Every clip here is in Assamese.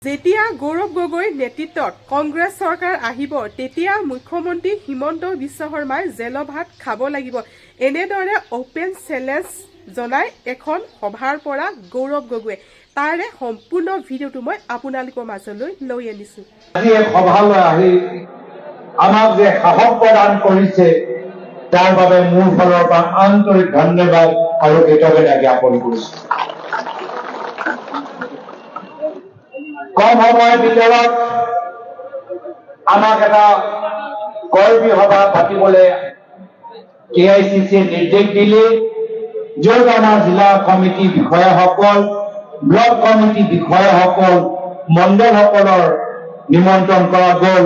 যেতিয়া গৌৰৱ গগৈৰ নেতৃত্বত কংগ্ৰেছ চৰকাৰ আহিব তেতিয়া মুখ্যমন্ত্ৰী হিমন্ত বিশ্ব শৰ্মাই জেলৰ ভাত খাব লাগিব। এনেদৰে অপেন চেলেঞ্জ জনাই এখন সভাৰ পৰা গৌৰৱ গগৈয়ে তাৰে সম্পূৰ্ণ ভিডিঅ'টো মই আপোনালোকৰ মাজলৈ লৈ আনিছোঁ। আজি এই সভালৈ আহি আমাক যে সাহস প্ৰদান কৰিছে তাৰ বাবে মোৰ ফালৰ পৰা আন্তৰিক ধন্যবাদ আৰু কৃতজ্ঞতা জ্ঞাপন কৰিছোঁ। কম সময়ৰ ভিতৰত আমাক এটা কৰ্মী সভা পাতিবলৈ AICC নিৰ্দেশ দিলে, য'ত আমাৰ জিলা কমিটি বিষয়াসকল, ব্লক কমিটি বিষয়াসকল, মণ্ডলসকলৰ নিমন্ত্ৰণ কৰা গ'ল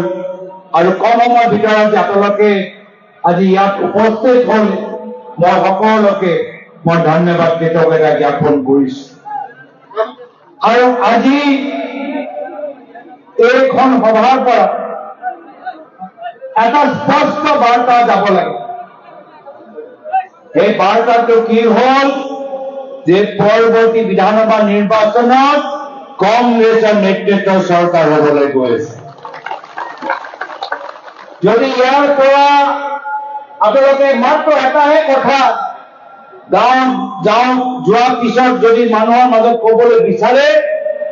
আৰু কম সময়ৰ ভিতৰত আপোনালোকে আজি ইয়াত উপস্থিত হ'ল, মই সকলোকে মই ধন্যবাদ কৃতজ্ঞতা জ্ঞাপন কৰিছোঁ। আৰু আজি এইখন সভাৰ পৰা এটা স্পষ্ট বাৰ্তা যাব লাগে। এই বাৰ্তাটো কি হ'ল যে পৰৱৰ্তী বিধানসভা নিৰ্বাচনত কংগ্ৰেছৰ নেতৃত্বৰ চৰকাৰ হ'বলৈ গৈ আছে। যদি ইয়াৰ পৰা আপোনালোকে মাত্ৰ এটাহে কথা যোৱাৰ পিছত যদি মানুহৰ মাজত ক'বলৈ বিচাৰে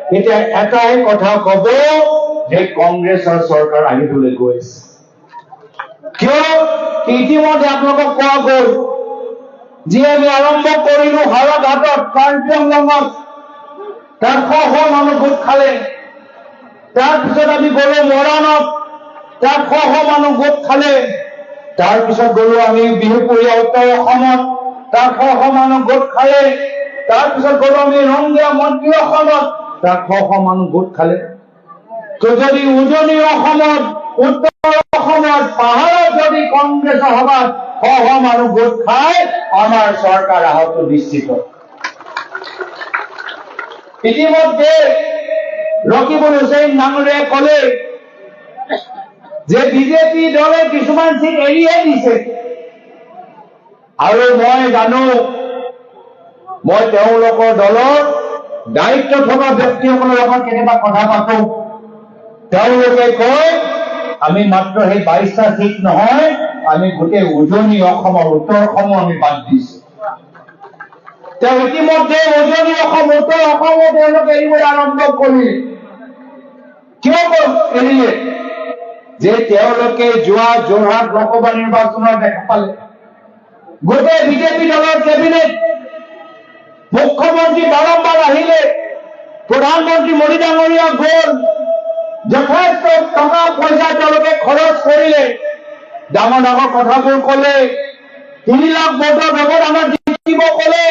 তেতিয়া এটাই কথা ক'ব যে কংগ্ৰেছৰ চৰকাৰ আহিবলৈ গৈ আছে। কিয় ইতিমধ্যে আপোনালোকক কোৱা গ'ল যে আমি আৰম্ভ কৰিলো হাৰাঘাটত, কাৰ্বিআংলঙত, তাত শ মানুহ গোট খালে। তাৰপিছত আমি গ'লো মৰাণত, তাত শ মানুহ গোট খালে। তাৰপিছত গ'লো আমি বিহুপুৰীয়া উত্তৰ অসমত, তাত শ মানুহ গোট খালে। তাৰপিছত গ'লো আমি ৰংগীয়া মন্ত্ৰী অসমত, তাত শ মানুহ গোট খালে। তো যদি উজনি অসমত, উত্তৰ অসমত, পাহাৰত যদি কংগ্ৰেছৰ সভাত শ মানুহ গোট খায় আমাৰ চৰকাৰ অহাটো নিশ্চিত। ইতিমধ্যে ৰকিবুল হুছেইন ডাঙৰীয়াই ক'লে যে বিজেপি দলে কিছুমান চিট এৰিয়ে দিছে। আৰু মই জানো, মই তেওঁলোকৰ দলৰ দায়িত্ব থকা ব্যক্তিসকলৰ লগত কেতিয়াবা কথা পাতো, তেওঁলোকে কয় আমি মাত্ৰ সেই 22টা চিট নহয়, আমি গোটেই উজনি অসমৰ, উত্তৰ অসমো আমি বাদ দিছো। তেওঁ ইতিমধ্যে উজনি অসম, উত্তৰ অসমো তেওঁলোকে এৰিবলৈ আৰম্ভ কৰিলে। কিয় এৰিলে? যে তেওঁলোকে যোৱা যোৰহাট লোকসভা নিৰ্বাচনত দেখা পালে গোটেই বিজেপি দলৰ কেবিনেট, মুখ্যমন্ত্ৰী বাৰম্বাৰ আহিলে, প্ৰধানমন্ত্ৰী মোদী ডাঙৰীয়া গ'ল, যথেষ্ট টকা পইচা তেওঁলোকে খৰচ কৰিলে, ডাঙৰ ডাঙৰ কথাবোৰ ক'লে, 3 লাখ ভোটৰ ব্যৱধানত জিকিব ক'লে,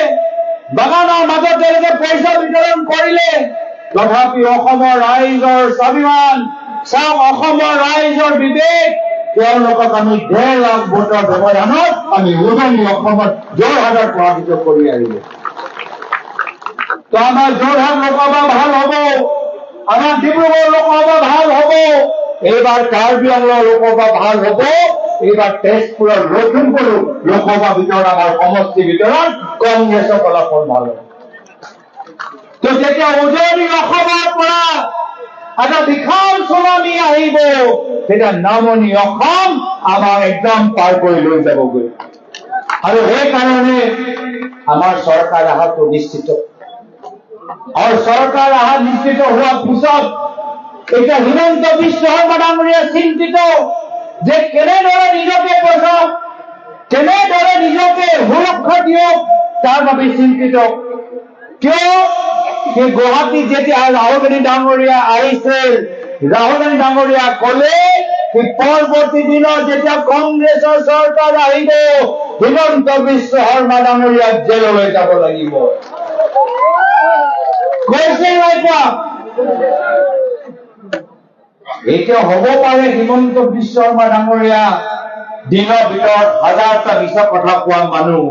বাগানৰ মাজত তেওঁলোকে পইচা বিতৰণ কৰিলে। তথাপি অসমৰ ৰাইজৰ স্বাভিমান, চাওক অসমৰ ৰাইজৰ বিবেক, তেওঁলোকক আমি 1.5 লাখ ভোটৰ ব্যৱধানত আমি উজনি অসমত যোৰহাটত পৰাজিত কৰি আহিলো। তো আমাৰ যোৰহাট লোকসভা ভাল হ'ব, আমাৰ ডিব্ৰুগড় লোকসভা ভাল হ'ব, এইবাৰ কাৰ্বি আংলং লোকসভা ভাল হ'ব, এইবাৰ তেজপুৰৰ লখিমপুৰ লোকসভা ভিতৰত আমাৰ সমষ্টি ভিতৰত কংগ্ৰেছৰ ফলাফল ভাল হ'ব। তো যেতিয়া উজনি অসমৰ পৰা এটা বিশাল চুনামি আহিব তেতিয়া নামনি অসম আমাৰ একদম পাৰ কৰি লৈ যাবগৈ। আৰু সেইকাৰণে আমাৰ চৰকাৰ অহাটো নিশ্চিত। আৰু চৰকাৰ অহা নিশ্চিত হোৱাৰ পিছত এতিয়া হিমন্ত বিশ্ব শৰ্মা ডাঙৰীয়া চিন্তিত যে কেনেদৰে নিজকে বচাওক, কেনেদৰে নিজকে সুৰক্ষা দিয়ক, তাৰ বাবে চিন্তিত। কিয় সেই গুৱাহাটীত যেতিয়া ৰাহুল গান্ধী ডাঙৰীয়া আহিছিল, ৰাহুল গান্ধী ডাঙৰীয়া ক'লে পৰৱৰ্তী দিনত যেতিয়া কংগ্ৰেছৰ চৰকাৰ আহিব হিমন্ত বিশ্ব শৰ্মা ডাঙৰীয়াক জেললৈ যাব লাগিব। কৈছে নাই কোৱা? এতিয়া হ'ব পাৰে হিমন্ত বিশ্ব শৰ্মা ডাঙৰীয়া দিনৰ ভিতৰত 1000টা মিছা কথা কোৱা মানুহ,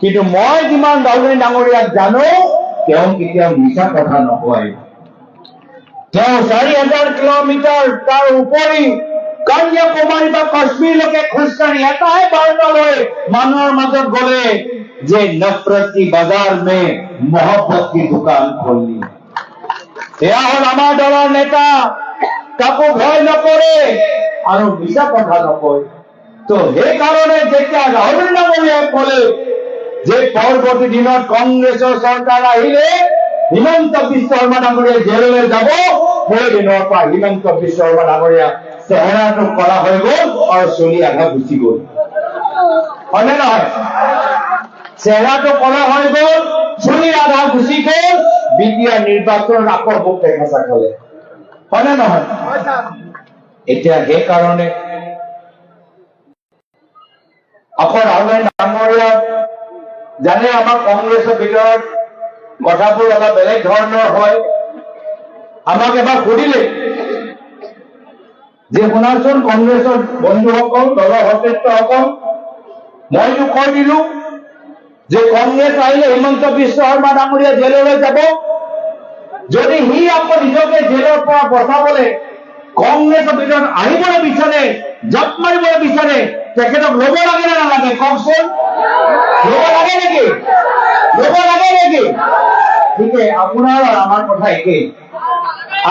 কিন্তু মই যিমান ৰাহুল গান্ধী ডাঙৰীয়াক জানো তেওঁ কেতিয়াও মিছা কথা নকয়। তেওঁ 4000 কিলোমিটাৰ তাৰ উপৰি কন্যাকুমাৰী বা কাশ্মীৰলৈকে খোজকাঢ়ি এটাই বাৰ্তা লৈ মানুহৰ মাজত গ'লে যে নফৰত কি বাজাৰ মে মোহব্বত কি দোকান খুলি। এয়া হল আমাৰ দলৰ নেতা, কাকো ভয় নকৰে আৰু মিছা কথা নকয়। তো সেইকাৰণে যেতিয়া ৰাহুল ডাঙৰীয়াই ক'লে যে পৰৱৰ্তী দিনত কংগ্ৰেছৰ চৰকাৰ আহিলে হিমন্ত বিশ্ব শৰ্মা ডাঙৰীয়া জেললৈ যাব, সেই দিনৰ পৰা হিমন্ত বিশ্ব শৰ্মা ডাঙৰীয়া চেহেৰাটো কলা হৈ গ'ল আৰু চুলি আধা গুচি গ'ল। হয়নে নহয়? চেহেৰাটো কলা হৈ গ'ল, চুলি আধা গুচি গ'ল, বিটিয়া নিৰ্বাচনত আকৌ ভোট দেখা খালে। হয়নে নহয়? এতিয়া সেইকাৰণে আকৌ ৰাহুল ডাঙৰীয়া জানে আমাৰ কংগ্ৰেছৰ ভিতৰত কথাবোৰ অলপ বেলেগ ধৰণৰ হয়। আমাক এবাৰ সুধিলে যে শুনাচোন কংগ্ৰেছৰ বন্ধুসকল, দলৰ সতীৰ্থসকল, মইতো কৈ দিলো যে কংগ্ৰেছ আহিলে হিমন্ত বিশ্ব শৰ্মা ডাঙৰীয়া জেললৈ যাব। যদি সি আকৌ নিজকে জেলৰ পৰা বচাবলৈ কংগ্ৰেছৰ ভিতৰত আহিবলৈ বিচাৰে, জাপ মাৰিবলৈ বিচাৰে, তেখেতক ল'ব লাগে নে নালাগে কওকচোন? ল'ব লাগে নেকি? ল'ব লাগে নেকি? ঠিকে, আপোনাৰ আৰু আমাৰ কথা একেই,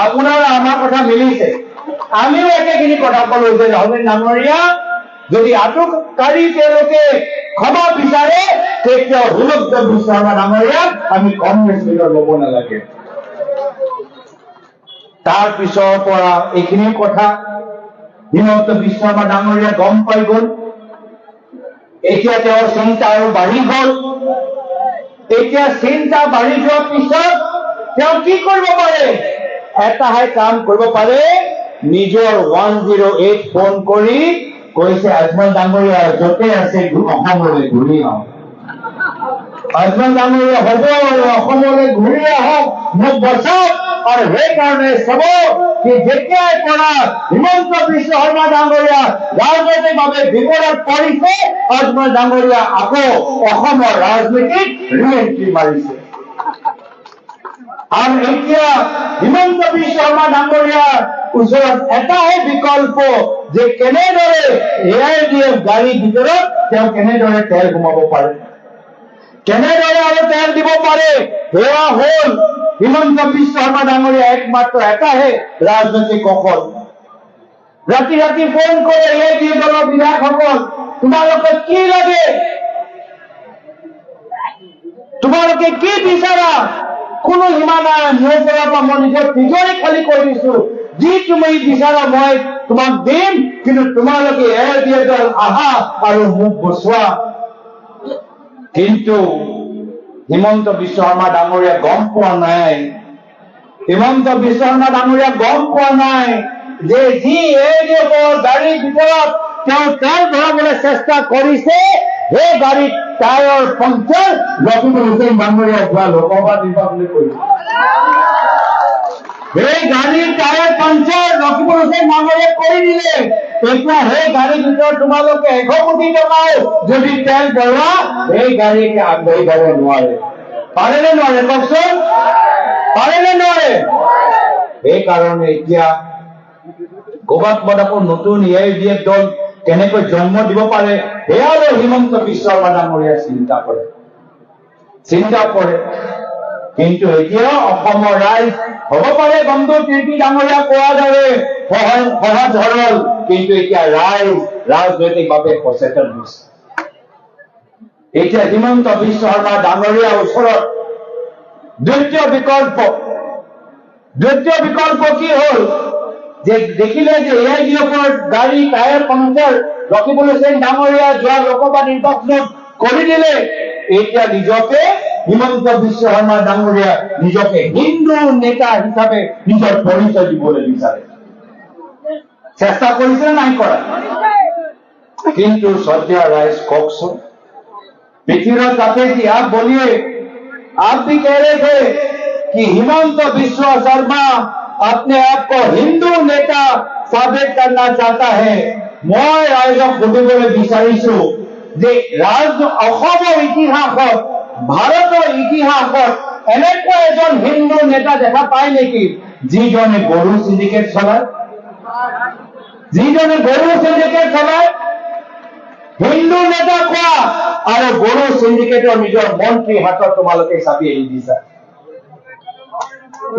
আপোনাৰ আৰু আমাৰ কথা মিলিছে। আমিও একেখিনি কথা কলো যে ৰাহুল ডাঙৰীয়া যদি আটককাৰী তেওঁলোকে ক্ষমা বিচাৰে, তেতিয়া হিমন্ত বিশ্ব শৰ্মা ডাঙৰীয়াক আমি কংগ্ৰেছ ভিতৰত ল'ব নালাগে। তাৰ পিছৰ পৰা এইখিনি কথা হিমন্ত বিশ্ব শৰ্মা ডাঙৰীয়া গম পাই গ'ল। এতিয়া তেওঁৰ চিন্তা আৰু বাঢ়ি গ'ল। এতিয়া চিন্তা বাঢ়ি যোৱাৰ পিছত তেওঁ কি কৰিব পাৰে? এটাহে কাম কৰিব পাৰে, নিজৰ 108 ফোন কৰি কৈছে আজমল ডাঙৰীয়া য'তে আছে অসমলৈ ঘূৰি আহক। আজমল ডাঙৰীয়া হ'ব অসমলৈ ঘূৰি আহক, মোক বচাওক। আৰু সেইকাৰণে চাব কি যেতিয়াই পৰা হিমন্ত বিশ্ব শৰ্মা ডাঙৰীয়া ৰাজনৈতিকভাৱে বিপদত পৰিছে, আজমল ডাঙৰীয়া আকৌ অসমৰ ৰাজনীতিত ৰিএন্ট্ৰি মাৰিছে। আৰু এতিয়া হিমন্ত বিশ্ব শৰ্মা ডাঙৰীয়াৰ ওচৰত এটাহে বিকল্প যে কেনেদৰে AIDF গাড়ীৰ ভিতৰত তেওঁ কেনেদৰে তেল সোমাব পাৰে, কেনেদৰে আৰু তেল দিব পাৰে। সেয়া হ'ল হিমন্ত বিশ্ব শৰ্মা ডাঙৰীয়া একমাত্ৰ এটাহে ৰাজনৈতিক কৌশল। ৰাতি ৰাতি ফোন কৰে AIDF দলৰ বিধায়কসকল, তোমালোকে কি লাগে, তোমালোকে কি বিচাৰা? কোনো সীমা নাই, মোৰ পৰা মই নিজৰ তিজৰি খালী কৰি দিছো, যি তুমি বিচাৰা মই তোমাক দিম, কিন্তু তোমালোকে AIDF দল আহা আৰু মোক বচোৱা। কিন্তু হিমন্ত বিশ্ব শৰ্মা ডাঙৰীয়া গম পোৱা নাই, হিমন্ত বিশ্ব শৰ্মা ডাঙৰীয়া গম পোৱা নাই যে যি AIDFৰ গাড়ীৰ ভিতৰত তেওঁ তেল ভৰাবলৈ চেষ্টা কৰিছে, সেই গাড়ীত টায়াৰ পাংচাৰ লখিমপুৰ হুছেইন ডাঙৰীয়া যোৱা লোকসভা নিৰ্বাচনলৈ কৰিছে। সেই গাড়ীৰ টায়াৰ পাংচাৰ লখিমপুৰ হুছেইন ডাঙৰীয়া কৰি দিলে। এতিয়া সেই গাড়ীৰ ভিতৰত তোমালোকে 100 কোটি টকাও যদি তেল ভৰোৱা, সেই গাড়ীকে আগবাঢ়ি যাব নোৱাৰে। পাৰে নে নোৱাৰে কওকচোন? পাৰে নে নোৱাৰে? সেইকাৰণে এতিয়া ক'ৰবাত আকৌ নতুন AIDF দল কেনেকৈ জন্ম দিব পাৰে, সেয়াও হিমন্ত বিশ্ব শৰ্মা ডাঙৰীয়া চিন্তা কৰে। কিন্তু এতিয়া অসমৰ ৰাইজ হ'ব পাৰে বন্ধু কীৰ্তি ডাঙৰীয়া কোৱাৰ দৰে সহজ সৰল, কিন্তু এতিয়া ৰাইজ ৰাজনৈতিকভাৱে সচেতন হৈছে। এতিয়া হিমন্ত বিশ্ব শৰ্মা ডাঙৰীয়াৰ ওচৰত দ্বিতীয় বিকল্প কি হ'ল? যে দেখিলে যে AIDFৰ গাড়ী টায়াৰ পাংচাৰ লখিমপুৰ হুছেইন ডাঙৰীয়া যোৱা লোকসভা নিৰ্বাচনত কৰি দিলে। এতিয়া নিজকে হিমন্ত বিশ্ব শৰ্মা ডাঙৰীয়া নিজকে হিন্দু নেতা হিচাপে নিজৰ পৰিচয় দিবলৈ বিচাৰে। চেষ্টা কৰিছে নাই কৰা? কিন্তু শ্ৰদ্ধেয় ৰাইজ কওকচোন, पृथ्वीराज दाते जी आप बोलिए, आप भी कह रहे थे कि हिमंत बिस्व शर्मा अपने आप को हिंदू नेता साबित करना चाहता है। मैं राइजक सुधिবলৈ বিচাৰিছো যে অসমৰ ইতিহাসত, ভাৰতৰ ইতিহাসত এনেকুৱা এজন হিন্দু নেতা দেখা পায় নেকি যিজনে গৰু সিন্ডিকেট চলায়? যিজনে গৰু সিন্ডিকেট চলায়? হিন্দু নেতা কোৱা আৰু গৰু সিন্ডিকেটৰ নিজৰ মন্ত্ৰী হাতত তোমালোকে চাবি এৰি দিছা।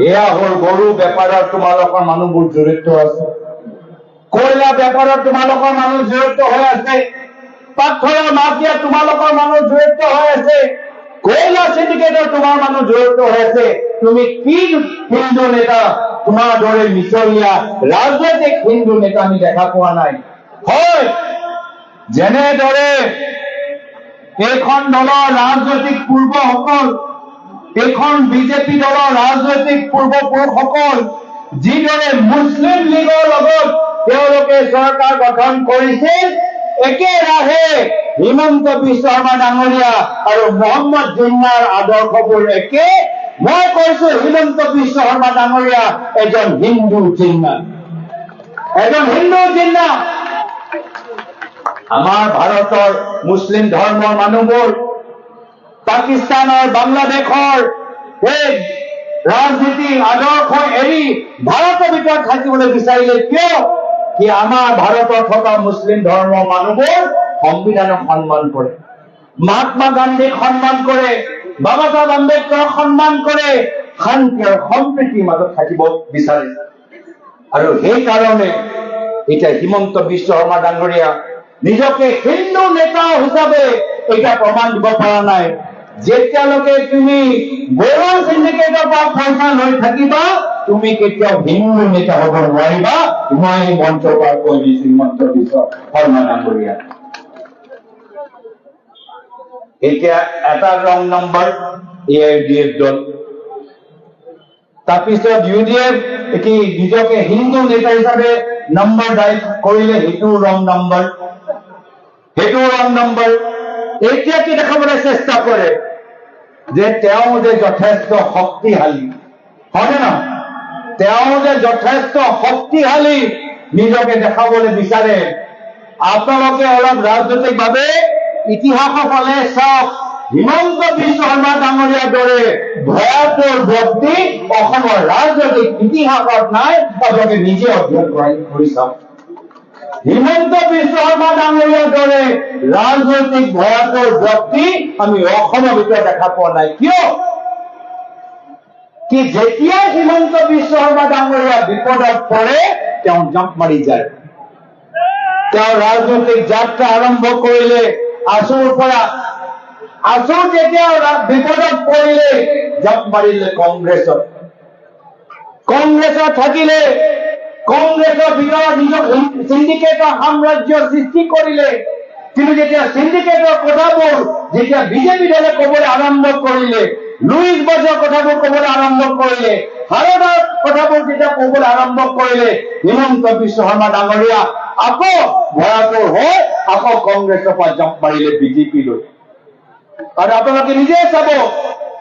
এয়া হ'ল গৰু বেপাৰত তোমালোকৰ মানুহবোৰ জড়িত আছে, কয়লা বেপাৰত তোমালোকৰ মানুহ জড়িত হৈ আছে, পাথৰৰ মাফিয়া তোমালোকৰ মানুহ জড়িত হৈ আছে, কয়লা সিন্ডিকেটৰ তোমাৰ মানুহ জড়িত হৈ আছে। তুমি কি হিন্দু নেতা, তোমাৰ দৰে মিছলীয়া ৰাজনৈতিক হিন্দু নেতা আমি দেখা পোৱা নাই। হয়, যেনেদৰে এইখন দলৰ ৰাজনৈতিক পূৰ্বসকল, এইখন বিজেপি দলৰ ৰাজনৈতিক পূৰ্বপুৰুষসকল যিদৰে মুছলিম লীগৰ লগত তেওঁলোকে চৰকাৰ গঠন কৰিছিল, একেৰাহে হিমন্ত বিশ্ব শৰ্মা ডাঙৰীয়া আৰু মহম্মদ জিন্নাৰ আদৰ্শবোৰ একে। মই কৈছো হিমন্ত বিশ্ব শৰ্মা ডাঙৰীয়া এজন হিন্দু জিন্না, এজন হিন্দু জিন্না। আমাৰ ভাৰতৰ মুছলিম ধৰ্মৰ মানুহবোৰ পাকিস্তানৰ বাংলাদেশৰ এই ৰাজনীতি আদৰ্শ এৰি ভাৰতৰ ভিতৰত থাকিবলৈ বিচাৰিলে কিয়? কি আমাৰ ভাৰতত থকা মুছলিম ধৰ্মৰ মানুহবোৰ সংবিধানক সন্মান কৰে, মহাত্মা গান্ধীক সন্মান কৰে, বাবা চাহেব আম্বেদকাৰক সন্মান কৰে, শান্তি আৰু সম্প্ৰীতিৰ মাজত থাকিব বিচাৰে। আৰু সেইকাৰণে এতিয়া হিমন্ত বিশ্ব শৰ্মা ডাঙৰীয়া নিজকে হিন্দু নেতা হিচাপে এটা প্ৰমাণ দিব পৰা নাই। যেতিয়ালৈকে তুমি গৰু সিন্ডিকেটৰ পৰা পইচা লৈ থাকিবা, তুমি কেতিয়াও হিন্দু নেতা হ'ব নোৱাৰিবা। মই মঞ্চৰ পৰা কৈ দিছো হিমন্ত বিশ্ব শৰ্মা ডাঙৰীয়া। এতিয়া এটা ৰং নম্বৰ AIUDF দল, তাৰপিছত UDF এটি নিজকে হিন্দু নেতা হিচাপে নম্বৰ দায়ী কৰিলে, সেইটো ৰং নম্বৰ, সেইটো ৰং নম্বৰ। এতিয়া কি দেখাবলৈ চেষ্টা কৰে যে তেওঁ যে যথেষ্ট শক্তিশালী, হয়নে নহয়? তেওঁ যে যথেষ্ট শক্তিশালী নিজকে দেখাবলৈ বিচাৰে। আপোনালোকে অলপ ৰাজনৈতিকভাৱে ইতিহাসৰ ফালে চাওক। হিমন্ত বিশ্ব শৰ্মা ডাঙৰীয়াৰ দৰে ভয়াতুৰ ব্যক্তি অসমৰ ৰাজনৈতিক ইতিহাসত নাই। আপোনালোকে নিজে অধ্যয়ন কৰি চাওক। হিমন্ত বিশ্ব শৰ্মা ডাঙৰীয়াৰ দৰে ৰাজনৈতিক ভয়াতুৰ ব্যক্তি আমি অসমৰ ভিতৰত দেখা পোৱা নাই। কিয়? কি যেতিয়া হিমন্ত বিশ্ব শৰ্মা ডাঙৰীয়া বিপদত পৰে তেওঁ জাম্প মাৰি যায়। তেওঁ ৰাজনৈতিক যাত্ৰা আৰম্ভ কৰিলে আছুৰ পৰা, আছুৰ যেতিয়া বিপদত পৰিলে জাম্প মাৰিলে কংগ্ৰেছত, কংগ্ৰেছত থাকিলে, কংগ্ৰেছৰ ভিতৰত নিজক সিন্ডিকেটৰ সাম্ৰাজ্য সৃষ্টি কৰিলে। কিন্তু যেতিয়া সিন্ডিকেটৰ কথাবোৰ যেতিয়া বিজেপি দলে কবলৈ আৰম্ভ কৰিলে, লুইচ বজৰ কথাবোৰ কবলৈ আৰম্ভ কৰিলে, ভাৰতৰ কথাবোৰ যেতিয়া কবলৈ আৰম্ভ কৰিলে, হিমন্ত বিশ্ব শৰ্মা ডাঙৰীয়া আকৌ ভয়াতুৰ হৈ আকৌ কংগ্ৰেছৰ পৰা জাম্প মাৰিলে বিজেপিলৈ। আৰু আপোনালোকে নিজে চাব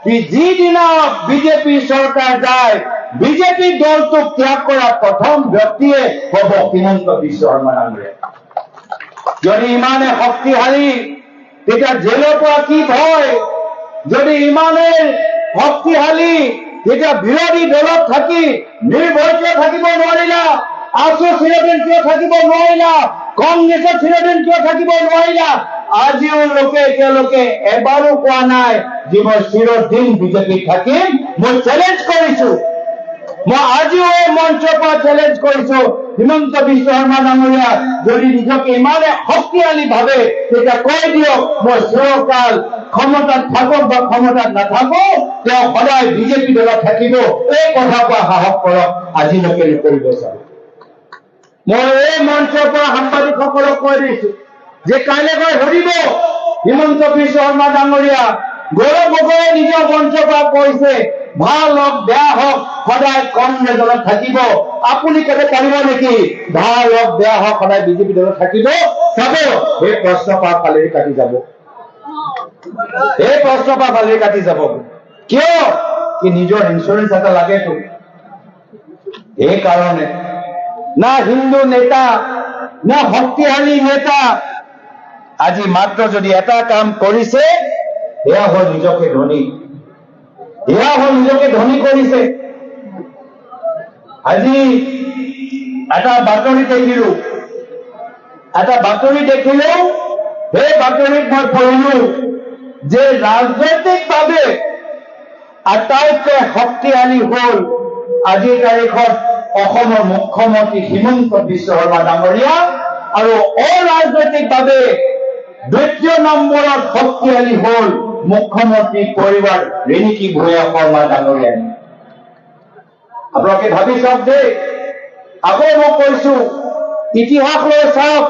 কি যিদিনা বিজেপি চৰকাৰ যায়, বিজেপি দলটোক ত্যাগ কৰা প্ৰথম ব্যক্তিয়ে হব হিমন্ত বিশ্ব শৰ্মা ডাঙৰীয়া। যদি ইমানে শক্তিশালী, তেতিয়া জেলৰ পৰা কি ভয়? যদি ইমানে শক্তিশালী, তেতিয়া বিৰোধী দলত থাকি নিৰ্ভয়কৈ থাকিব নোৱাৰিলা? আছু চিৰদিন কিয় থাকিব নোৱাৰিলা? কংগ্ৰেছৰ চিৰদিন কিয় থাকিব নোৱাৰিলা? আজিও লোকে এতিয়ালৈকে এবাৰো কোৱা নাই যে মই চিৰদিন বিজেপিত থাকিম। মই চেলেঞ্জ কৰিছো, মই আজিও এই মঞ্চৰ পৰা চেলেঞ্জ কৰিছো, হিমন্ত বিশ্ব শৰ্মা ডাঙৰীয়া যদি নিজকে ইমানে শক্তিশালী ভাবে, তেতিয়া কৈ দিয়ক মই চিৰকাল ক্ষমতাত থাকক বা ক্ষমতাত নাথাকক, তেওঁ সদায় বিজেপি দলত থাকিব। এই কথা কোৱা সাহস কৰক, আজিলৈকে নকৰিব চাব। মই এই মঞ্চৰ পৰা সাংবাদিকসকলক কৈ দিছো যে কাইলৈ গৈ সুধিব হিমন্ত বিশ্ব শৰ্মা ডাঙৰীয়া, গৌৰৱ গগৈয়ে নিজৰ মঞ্চৰ পৰা কৈছে ভাল হওক বেয়া হওক সদায় কংগ্ৰেছ দলত থাকিব। আপুনি কেনে পাৰিব নেকি ভাল হওক বেয়া হওক সদায় বিজেপি দলত থাকিব? চাব এই প্ৰশ্ন পৰা ফালেৰি কাটি যাব, এই প্ৰশ্ন পৰা ফালেৰি কাটি যাব। কিয়? কি নিজৰ ইঞ্চুৰেঞ্চ এটা লাগেতো। সেইকাৰণে না হিন্দু নেতা, না শক্তিশালী নেতা, আজি মাত্ৰ যদি এটা কাম কৰিছে, এয়া হ'ল নিজকে ধনী, এয়া হ'ল নিজকে ধনী কৰিছে। আজি এটা বাতৰি দেখিলো, এটা বাতৰি দেখিলো, সেই বাতৰিত মই পঢ়িলো যে ৰাজনৈতিকভাৱে আটাইতকৈ শক্তিশালী হ'ল আজিৰ তাৰিখত অসমৰ মুখ্যমন্ত্ৰী হিমন্ত বিশ্ব শৰ্মা ডাঙৰীয়া আৰু অৰাজনৈতিকভাৱে দ্বিতীয় নম্বৰত শক্তিশালী হল মুখ্যমন্ত্ৰী পৰিবাৰ ৰিণিকী ভূঞা শৰ্মা ডাঙৰীয়া। আপোনালোকে ভাবি চাওক দেই, আকৌ মই কৈছো, ইতিহাস লৈ চাওক,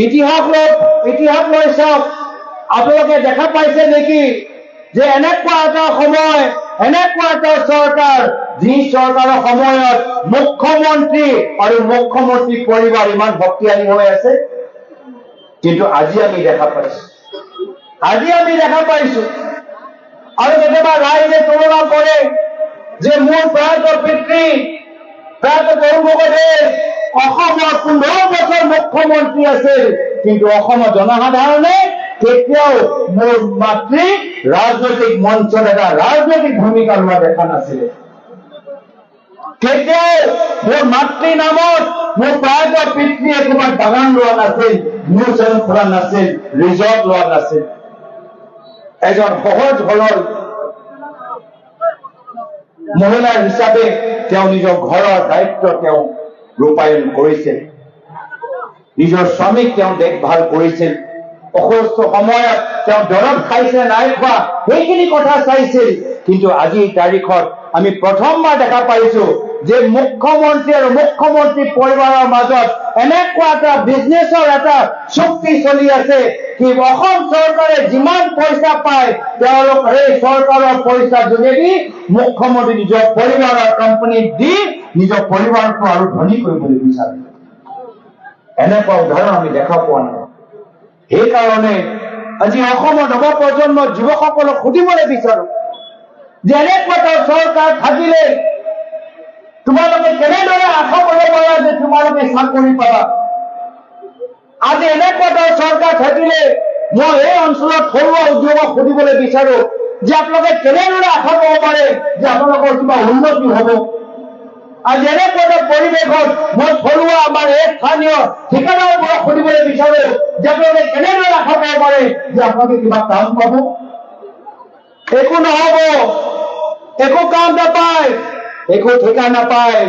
ইতিহাস লৈ চাওক। আপোনালোকে দেখা পাইছে নেকি যে এনেকুৱা এটা সময়, এনেকুৱা এটা চৰকাৰ, যি চৰকাৰৰ সময়ত মুখ্যমন্ত্ৰী আৰু মুখ্যমন্ত্ৰী পৰিবাৰ ইমান শক্তিশালী হৈ আছে, কিন্তু আজি আমি দেখা পাইছো আৰু কেতিয়াবা ৰাইজে তুলনা কৰে যে মোৰ প্ৰয়াত পিতৃ প্ৰয়াত তৰুণ গগৈয়ে অসমৰ 15 বছৰ মুখ্যমন্ত্ৰী আছিল, কিন্তু অসমৰ জনসাধাৰণে কেতিয়াও মোৰ মাতৃক ৰাজনৈতিক মঞ্চত এটা ৰাজনৈতিক ভূমিকা লোৱা দেখা নাছিলে। কেতিয়াও মোৰ মাতৃ নামত মোৰ প্ৰয়াত পিতৃয়ে তোমাৰ বাগান লোৱা নাছিল, মিউজিয়াম খোলা নাছিল, ৰিজৰ্ট লোৱা নাছিল। এজন সহজ সৰল মহিলা হিচাপে তেওঁ নিজৰ ঘৰৰ দায়িত্ব তেওঁ ৰূপায়ণ কৰিছিল, নিজৰ স্বামীক তেওঁ দেখভাল কৰিছিল, অসুস্থ সময়ত তেওঁ দৰৱ খাইছে নাই খোৱা সেইখিনি কথা চাইছিল। কিন্তু আজিৰ তাৰিখত আমি প্ৰথমবাৰ দেখা পাইছো যে মুখ্যমন্ত্ৰী আৰু মুখ্যমন্ত্ৰী পৰিবাৰৰ মাজত এনেকুৱা এটা বিজনেছৰ এটা চুক্তি চলি আছে কি অসম চৰকাৰে যিমান পইচা পায় তেওঁলোক সেই চৰকাৰৰ পইচাৰ যোগেদি মুখ্যমন্ত্ৰী নিজৰ পৰিবাৰৰ কোম্পানীত দি নিজৰ পৰিবাৰটো আৰু ধনী কৰিবলৈ বিচাৰে। এনেকুৱা উদাহৰণ আমি দেখা পোৱা নাই। সেইকাৰণে আজি অসমৰ নৱপ্ৰজন্মৰ যুৱকসকলক সুধিবলৈ বিচাৰো যে এনেকুৱা এটা চৰকাৰ থাকিলে তোমালোকে কেনেদৰে আশা কৰিব পাৰা যে তোমালোকে চাকৰি পাবা? আজি এনেকুৱা এটা চৰকাৰ থাকিলে মই এই অঞ্চলত থলুৱা উদ্যোগক সুধিবলৈ বিচাৰো যে আপোনালোকে কেনেদৰে আশা কৰিব পাৰে যে আপোনালোকৰ কিবা উন্নতি হ'ব? আজি এনেকুৱা এটা পৰিৱেশত মই থলুৱা আমাৰ এই স্থানীয় ঠিকাদাৰবোৰক সুধিবলৈ বিচাৰো যে আপোনালোকে কেনেদৰে আশা কৰিব পাৰে যে আপোনালোকে কিবা কাম পাব? একো নহব, একো কাম নাপায়, একো ঠিকা নাপায়।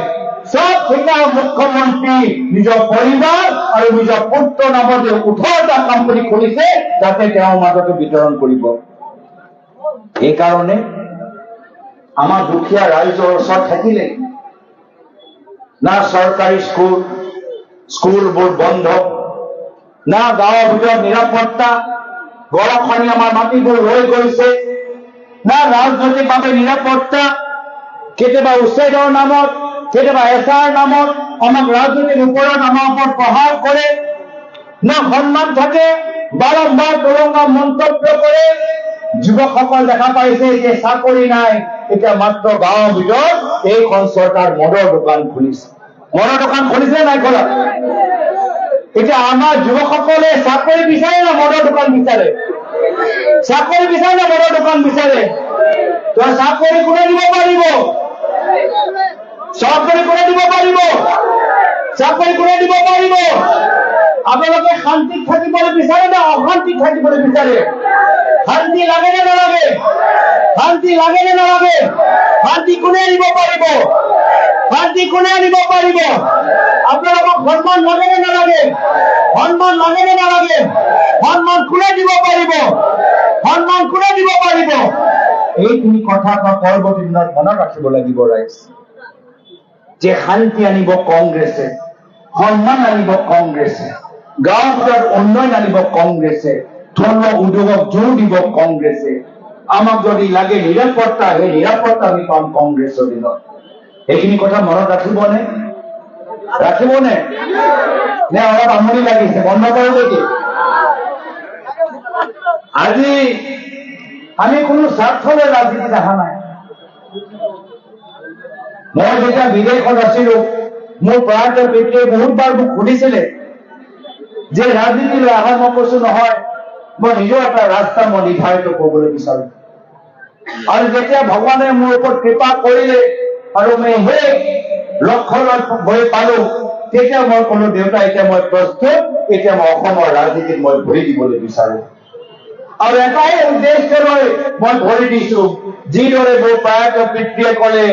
সব ঠিকা মুখ্যমন্ত্ৰী নিজৰ পৰিবাৰ আৰু নিজৰ পুত্ৰ নামত 18টা কোম্পানী খুলিছে, যাতে তেওঁৰ মাজতে বিতৰণ কৰিব। সেইকাৰণে আমাৰ দুখীয়া ৰাইজৰ ওচৰত থাকিলে না চৰকাৰী স্কুলবোৰ বন্ধ, না গাঁৱৰ ভিতৰত নিৰাপত্তা, গৰাখনি আমাৰ মাটিবোৰ ৰৈ গৈছে, না ৰাজনৈতিকভাৱে নিৰাপত্তা, কেতিয়াবা উচ্ছেদৰ নামত, কেতিয়াবা এছআৰ নামত আমাক ৰাজনৈতিক ওপৰত আমাৰ ওপৰত প্ৰহাৰ কৰে, না সন্মান থাকে, বাৰম্বাৰ তুলঙা মন্তব্য কৰে। যুৱকসকল দেখা পাইছে যে চাকৰি নাই, এতিয়া মাত্ৰ গাঁৱৰ ভিতৰত এইখন চৰকাৰ মদৰ দোকান খুলিছে। মদৰ দোকান খুলিছে নাই খোলা? এতিয়া আমাৰ যুৱকসকলে চাকৰি বিচাৰে না মদৰ দোকান বিচাৰে? চাকৰি বিচাৰে না মদৰ দোকান বিচাৰে? তো চাকৰি কোনে দিব পাৰিব? চাকৰি কোনে দিব পাৰিব? চাকৰি কোনে দিব পাৰিব? আপোনালোকে শান্তিত থাকিবলৈ বিচাৰে না অশান্তিত থাকিবলৈ বিচাৰে? শান্তি লাগে নে নালাগে? শান্তি লাগে নে নালাগে? শান্তি কোনে আনিব পাৰিব? শান্তি কোনে আনিব পাৰিব? আপোনালোকক সন্মান লাগে নে নালাগে? সন্মান লাগে নে নালাগে? সন্মান কোনে দিব পাৰিব? সন্মান কোনে দিব পাৰিব? এইখিনি কথা পৰৱৰ্তী দিনত মনত ৰাখিব লাগিব ৰাইজ, যে শান্তি আনিব কংগ্ৰেছে, সন্মান আনিব কংগ্ৰেছে, গাঁৱৰ ভিতৰত উন্নয়ন আনিব কংগ্ৰেছে, থলুৱা উদ্যোগক জোৰ দিব কংগ্ৰেছে। আমাক যদি লাগে নিৰাপত্তা, সেই নিৰাপত্তা আমি পাম কংগ্ৰেছৰ দিনত। এইখিনি কথা মনত ৰাখিবনে? ৰাখিবনে? নে অলপ আমনি লাগিছে? বন্ধ কৰো নেকি? আজি আমি কোনো স্বাৰ্থলৈ ৰাজনীতি দেখা নাই। মই যেতিয়া বিদেশত আছিলো, মোৰ প্ৰয়াত পিতৃয়ে বহুতবাৰ মোক সুধিছিলে যে ৰাজনীতিলৈ আহা। মই কৈছো নহয়, মই নিজৰ এটা ৰাস্তা মই নিৰ্ধাৰিত কৰিবলৈ বিচাৰো। আৰু যেতিয়া ভগৱানে মোৰ ওপৰত কৃপা কৰিলে আৰু মই সেই লক্ষ্যত গৈ পালো, তেতিয়া মই কলো দেউতা এতিয়া মই প্ৰস্তুত, এতিয়া মই অসমৰ ৰাজনীতিত মই ভৰি দিবলৈ বিচাৰো। আৰু এটাই উদ্দেশ্য লৈ মই ভৰি দিছো, যিদৰে মোৰ প্ৰয়াত পিতৃয়ে কলে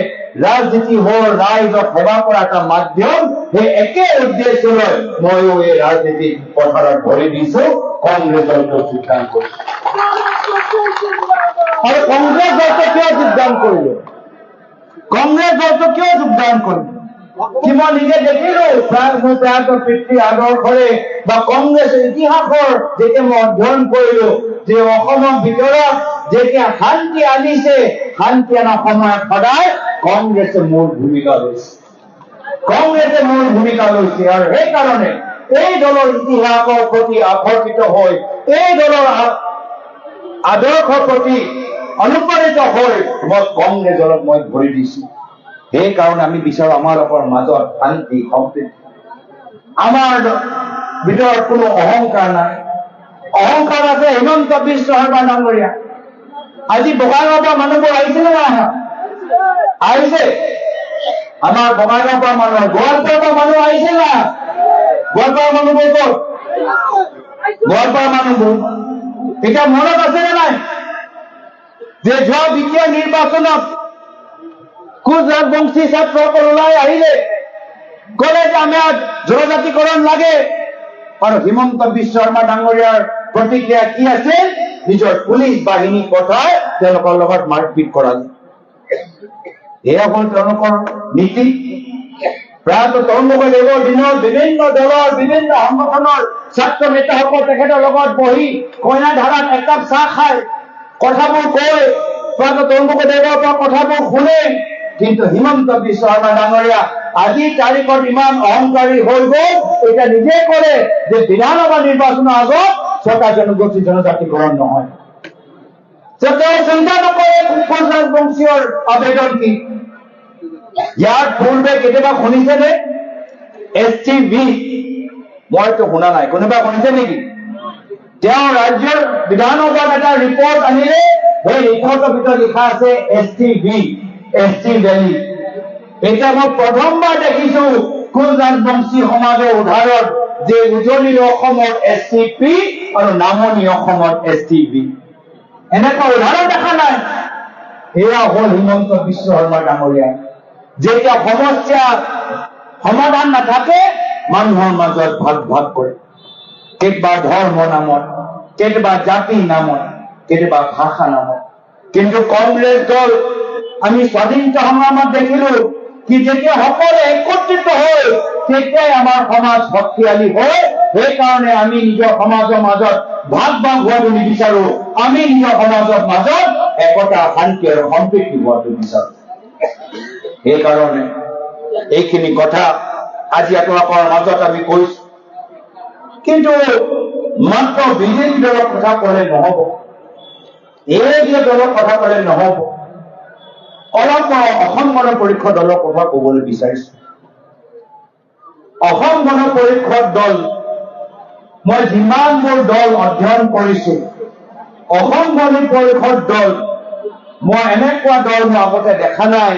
ৰাজনীতি হ'ল ৰাইজক সেৱা কৰা এটা মাধ্যম। সেই একে উদ্দেশ্য লৈ ময়ো এই ৰাজনীতি পথাৰত ভৰি দিছো, কংগ্ৰেছৰ যোগদান কৰিছো। আৰু কংগ্ৰেছ দলটো কিয় যোগদান কৰিলো? কংগ্ৰেছ দলটো কিয় যোগদান কৰিলো? কি মই নিজে দেখিলো মোৰ প্ৰয়াত পিতৃ আদৰ্শৰে বা কংগ্ৰেছৰ ইতিহাসৰ যেতিয়া মই অধ্যয়ন কৰিলো যে অসমৰ ভিতৰত যেতিয়া শান্তি আনিছে, শান্তি অনাৰ সময়ত সদায় কংগ্ৰেছে মূল ভূমিকা লৈছে, কংগ্ৰেছে মূল ভূমিকা লৈছে। আৰু সেইকাৰণে এই দলৰ ইতিহাসৰ প্ৰতি আকৰ্ষিত হৈ, এই দলৰ আদৰ্শৰ প্ৰতি অনুপ্ৰাণিত হৈ মই কংগ্ৰেছ দলক মই ভৰি দিছো। সেইকাৰণে আমি বিচাৰো আমাৰ লোকৰ মাজত শান্তি সম্প্ৰীতি, আমাৰ ভিতৰত কোনো অহংকাৰ নাই। অহংকাৰ আছে হিমন্ত বিশ্ব শৰ্মা ডাঙৰীয়া। আজি বঙাইগাঁৱৰ পৰা মানুহবোৰ আহিছে নে নাই? আহিছে। আমাৰ বঙাইগাঁৱৰ পৰা মানুহ, গোৱালপাৰাৰ পৰা মানুহ আহিছে না? গোৱালপাৰাৰ মানুহবোৰ ক'ত? গোৱালপাৰাৰ মানুহবোৰ এতিয়া মনত আছে নে নাই যে যোৱা দ্বিতীয় নিৰ্বাচনত কোচ ৰাজবংশী ছাত্ৰসকল ওলাই আহিলে, ক'লে যে আমাৰ জনজাতিকৰণ লাগে। আৰু হিমন্ত বিশ্ব শৰ্মা ডাঙৰীয়াৰ প্ৰতিক্ৰিয়া কি আছিল? নিজৰ পুলিচ বাহিনী পঠাই তেওঁলোকৰ লগত মাৰপিট কৰালে। এয়া হ'ল তেওঁলোকৰ নীতি। প্ৰায়ত তৰুণ গগৈদেৱৰ দিনত বিভিন্ন দলৰ বিভিন্ন সংগঠনৰ ছাত্ৰ নেতাসকল তেখেতৰ লগত বহি কইনা ধাৰাত একাপ চাহ খায়, কথাবোৰ কয়, প্ৰায়ত তৰুণ গগৈদেৱৰ পৰা কথাবোৰ শুনে। কিন্তু হিমন্ত বিশ্ব শৰ্মা ডাঙৰীয়া আজিৰ তাৰিখত ইমান অহংকাৰী হৈ গ'ল, এতিয়া নিজে কৰে যে বিধানসভা নিৰ্বাচনৰ আগত ছটা জনগোষ্ঠী জনজাতিকৰণ নহয়। তেওঁ চিন্তা নকৰে কোচ ৰাজবংশীৰ আবেদন কি। ইয়াৰ পূৰ্বে কেতিয়াবা শুনিছেনে STV? মইতো শুনা নাই, কোনোবা শুনিছে নেকি? তেওঁ ৰাজ্যৰ বিধানসভাত এটা ৰিপৰ্ট আনিলে, সেই ৰিপৰ্টৰ ভিতৰত লিখা আছে STV, ST ভেলী। এতিয়া মই প্ৰথমবাৰ দেখিছো কোচ ৰাজবংশী সমাজৰ উদাহৰণ যে উজনি অসমৰ STP আৰু নামনি অসমৰ STV। এনেকুৱা উদাহৰণ দেখা নাই। এয়া হ'ল হিমন্ত বিশ্ব শৰ্মা ডাঙৰীয়া। যেতিয়া সমস্যা সমাধান নাথাকে মানুহৰ মাজত ভাগ ভাগ কৰে, কেতিয়াবা ধৰ্ম নামত, কেতিয়াবা জাতি নামত, কেতিয়াবা ভাষা নামত। কিন্তু কংগ্ৰেছ দল আমি স্বাধীনতা সংগ্ৰামত দেখিলো কি যেতিয়া সকলোৱে একত্ৰিত হৈ তেতিয়াই আমাৰ সমাজ শক্তিশালী হয়। সেইকাৰণে আমি নিজৰ সমাজৰ মাজত ভাগ ভাগ হোৱাটো নিবিচাৰো, আমি নিজৰ সমাজৰ মাজত একতা শান্তি আৰু সম্প্ৰীতি হোৱাটো বিচাৰো। সেইকাৰণে এইখিনি কথা আজি আপোনালোকৰ মাজত আমি কৈছো। কিন্তু মাত্ৰ বিজেপি দলৰ কথা ক'লে নহব, এই দলৰ কথা ক'লে নহব। অলপ অসম গণ পৰিষদ দলৰ কথা ক'বলৈ বিচাৰিছো। অসম গণ পৰিষদ দল, মই যিমানবোৰ দল অধ্যয়ন কৰিছো, অসম গণ পৰিষদ দল মই এনেকুৱা দল মই আগতে দেখা নাই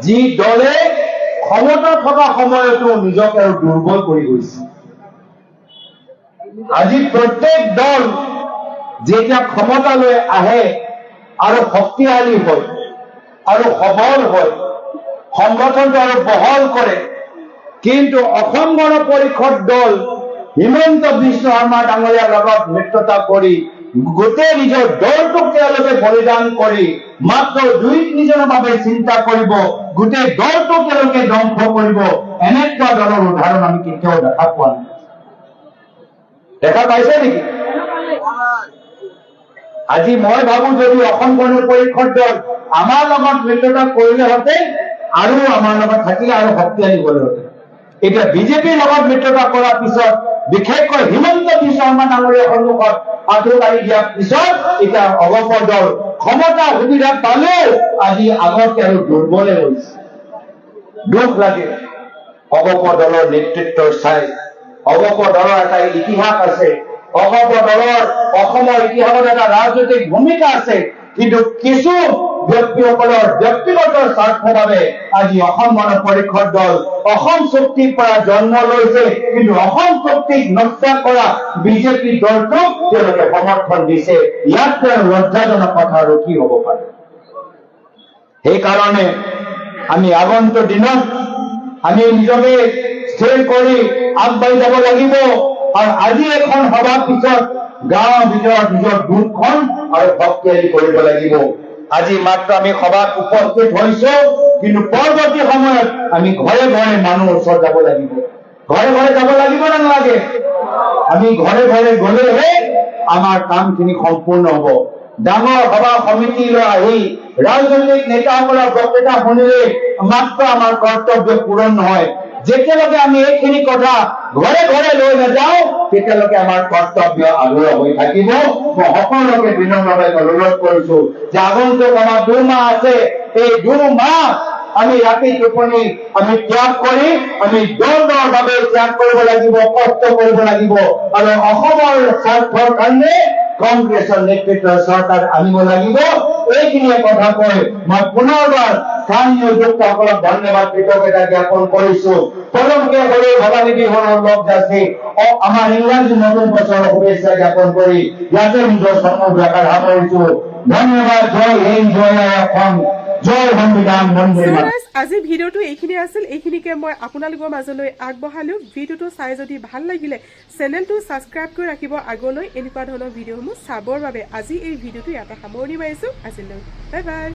যি দলে ক্ষমতা থকা সময়তো নিজকে আৰু দুৰ্বল কৰি গৈছে। আজি প্ৰত্যেক দল যেতিয়া ক্ষমতালৈ আহে আৰু শক্তিশালী হয় আৰু সবল হয়, সংগঠনটো আৰু বহল কৰে। কিন্তু অসম গণ পৰিষদ দল হিমন্ত বিশ্ব শৰ্মা ডাঙৰীয়াৰ লগত মিত্ৰতা কৰি গোটেই নিজৰ দলটোক তেওঁলোকে বলিদান কৰি মাত্ৰ 2-3 জনৰ বাবে চিন্তা কৰিব, গোটেই দলটোক তেওঁলোকে ধ্বংস কৰিব। এনেকুৱা দলৰ উদাহৰণ আমি কেতিয়াও দেখা পোৱা নাই। দেখা পাইছে নেকি? আজি মই ভাবো যদি অসম গণ পৰিষদ দল আমাৰ লগত মিত্ৰতা কৰিলেহেঁতেন আৰু আমাৰ লগত থাকিলে আৰু শক্তিশালী হ'লেহেঁতেন। এতিয়া বিজেপিৰ লগত মিত্ৰতা কৰাৰ পিছত, বিশেষকৈ হিমন্ত বিশ্ব শৰ্মা ডাঙৰীয়াৰ সন্মুখত আঁঠু কাঢ়ি দিয়াৰ পিছত এতিয়া অগপ দল ক্ষমতা সুবিধা পালেও আজি আগতকে আৰু দুৰ্বলে হৈছে। দুখ লাগে অগপ দলৰ নেতৃত্ব চাই। অগপ দলৰ এটা ইতিহাস আছে, অগপ দলৰ অসমৰ ইতিহাসত এটা ৰাজনৈতিক ভূমিকা আছে। কিন্তু কিছু ব্যক্তিসকলৰ ব্যক্তিগত স্বাৰ্থৰ বাবে আজি অসম গণ পৰিষদ দল অসম চুক্তিৰ পৰা জন্ম লৈছে, কিন্তু অসম চুক্তিক নষ্ট কৰা বিজেপি দলটোক তেওঁলোকে সমৰ্থন দিছে। ইয়াতকৈ লজ্জাজনক কথা আৰু কি হ'ব পাৰে? সেইকাৰণে আমি আগন্তুক দিনত আমি নিজকে স্থিৰ কৰি আগবাঢ়ি যাব লাগিব আৰু আজি এখন সভাৰ পিছত গাঁৱৰ ভিতৰত নিজৰ গোটখন আৰু শক্তিশালী কৰিব লাগিব আজি মাত্ৰ আমি সভাত উপস্থিত হৈছো কিন্তু পৰৱৰ্তী সময়ত আমি ঘৰে ঘৰে মানুহৰ ওচৰত যাব লাগিব ঘৰে ঘৰে যাব লাগিব নে নালাগে আমি ঘৰে ঘৰে গলেহে আমাৰ কামখিনি সম্পূৰ্ণ হ'ব ডাঙৰ সভা সমিতিলৈ আহি ৰাজনৈতিক নেতাসকলৰ বক্তৃতা শুনিলে মাত্ৰ আমাৰ কৰ্তব্য পূৰণ নহয় যেতিয়ালৈকে আমি এইখিনি কথা ঘৰে ঘৰে লৈ নাযাওঁ তেতিয়ালৈকে আমাৰ কৰ্তব্য আগুৰা হৈ থাকিব মই সকলোকে বিনম্ৰভাৱে অনুৰোধ কৰিছো যে আগন্তুক আমাৰ 2 মাহ আছে এই 2 মাহ আমি ৰাতি টোপনি আমি ত্যাগ কৰি আমি দলভাৱে ত্যাগ কৰিব লাগিব কষ্ট কৰিব লাগিব আৰু অসমৰ স্বাৰ্থৰ কাৰণে কংগ্ৰেছৰ নেতৃত্বৰ চৰকাৰ আনিব লাগিব এইখিনিয়ে কথা কৈ মই পুনৰবাৰ স্থানীয় যুক্তসকলক ধন্যবাদ কৃতজ্ঞতা জ্ঞাপন কৰিছো পৰমকে হলে ভৱানী বিহুৰ লগ যাচি আমাৰ ইংৰাজী নতুন বছৰৰ শুভেচ্ছা জ্ঞাপন কৰি ইয়াতে নিজৰ সমগ্ৰ সামৰিছো ধন্যবাদ জয় হিন্দ জয় অসম জয় সংবিধান বন্দে মাতৰম আজি ভিডিঅ'টো এইখিনি আছিল এইখিনিকে মই আপোনালোকৰ মাজলৈ আগবঢ়ালো ভিডিঅ'টো চাই যদি ভাল লাগিলে চেনেলটো ছাবস্ক্ৰাইব কৰি ৰাখিব আগলৈ এনেকুৱা ধৰণৰ ভিডিঅ'সমূহ চাবৰ বাবে আজি এই ভিডিঅ'টো ইয়াতে সামৰণি মাৰিছো আজিলৈ বাই বাই